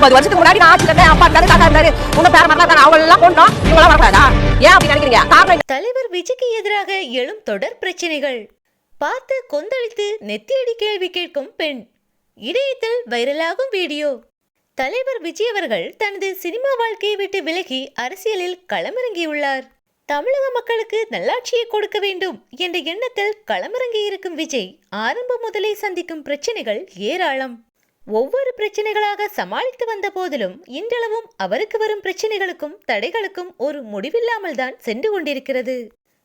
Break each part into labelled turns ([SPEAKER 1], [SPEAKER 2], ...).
[SPEAKER 1] 50 வருஷத்துக்கு முன்னாடி நான் ஆட்சியில இருந்தேன், அப்பா இருந்தாரு, தாத்தா இருந்தாரு, உங்க பேர மாதிரி தான் அவங்க எல்லாம் கொண்டோம், இவங்க எல்லாம் வரக்கூடாதா? ஏன் அப்படி நினைக்கிறீங்க? காரணம்
[SPEAKER 2] தலைவர் விஜய்க்கு எதிராக எழும் தொடர் பிரச்சனைகள். பார்த்து கொந்தளித்து நெத்தியடி கேள்வி கேட்கும் பெண். இணையத்தில் வைரலாகும் வீடியோ. தலைவர் விஜய் அவர்கள் தனது சினிமா வாழ்க்கையை விட்டு விலகி அரசியலில் களமிறங்கியுள்ளார். தமிழக மக்களுக்கு நல்லாட்சியை கொடுக்க வேண்டும் என்ற எண்ணத்தில் களமிறங்கி இருக்கும் விஜய் ஆரம்பம் முதலே சந்திக்கும் பிரச்சனைகள் ஏராளம். ஒவ்வொரு பிரச்சனைகளாக சமாளித்து வந்த போதிலும் இன்றளவும் அவருக்கு வரும் பிரச்சனைகளுக்கும் தடைகளுக்கும் ஒரு முடிவில்லாமல் தான் சென்று கொண்டிருக்கிறது.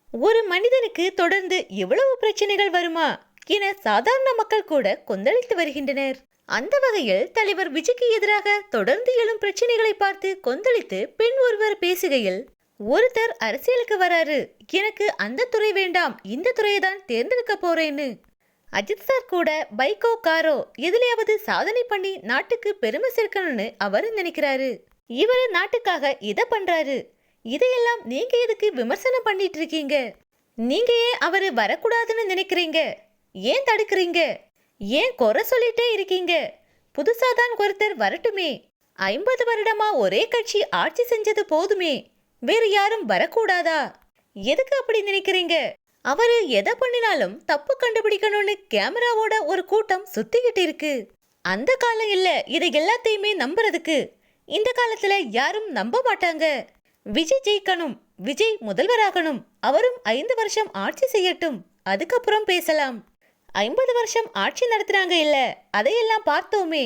[SPEAKER 2] ஒரு மனிதனுக்கு தொடர்ந்து எவ்வளவு பிரச்சனைகள் வருமா என சாதாரண மக்கள் கூட கொந்தளித்து வருகின்றனர். அந்த வகையில் தலைவர் விஜய்க்கு எதிராக தொடர்ந்து எழும் பிரச்சனைகளை பார்த்து கொந்தளித்து பெண் ஒருவர் பேசுகையில், ஒருத்தர் அரசியலுக்கு வராரு, எனக்கு அந்த துறை வேண்டாம், இந்த துறையை தான் தேர்ந்தெடுக்க போறேன்னு. அஜித் சார் கூட பைக்கோ காரோ எதுலையாவது சாதனை பண்ணி நாட்டுக்கு பெருமை சேர்க்கணும்னு அவரு நினைக்கிறாரு. இவரு நாட்டுக்காக இதை பண்றாரு. இதையெல்லாம் நீங்க எதுக்கு விமர்சனம் பண்ணிட்டு இருக்கீங்க? நீங்க ஏன் அவரு வரக்கூடாதுன்னு நினைக்கிறீங்க? ஏன் தடுக்கிறீங்க? ஏன் குறை சொல்லிட்டே இருக்கீங்க? புதுசாதான் ஒருத்தர் வரட்டுமே. 50 வருடமா ஒரே கட்சி ஆட்சி செஞ்சது போதுமே, வேறு யாரும் வரக்கூடாதா? எதுக்கு அப்படி நினைக்கிறீங்க? அவரு எதை பண்ணினாலும் தப்பு கண்டுபிடிக்கணும்னு கேமராவோட ஒரு கூட்டம் சுத்திக்கிட்டு இருக்கு. அந்த காலம் இல்ல இதை எல்லாத்தையுமே நம்புறதுக்கு. இந்த காலத்துல யாரும் நம்ப மாட்டாங்க. விஜய் ஜெயிக்கணும், விஜய் முதல்வராகணும், அவரும் 5 வருஷம் ஆட்சி செய்யட்டும், அதுக்கப்புறம் பேசலாம். 50 வருஷம் ஆட்சி நடத்துறாங்க இல்ல, அதையெல்லாம் பார்த்தோமே,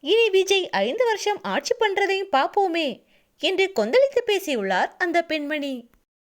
[SPEAKER 2] இனி விஜய் 5 வருஷம் ஆட்சி பண்றதையும் பார்ப்போமே என்று கொந்தளித்து பேசியுள்ளார் அந்த பெண்மணி.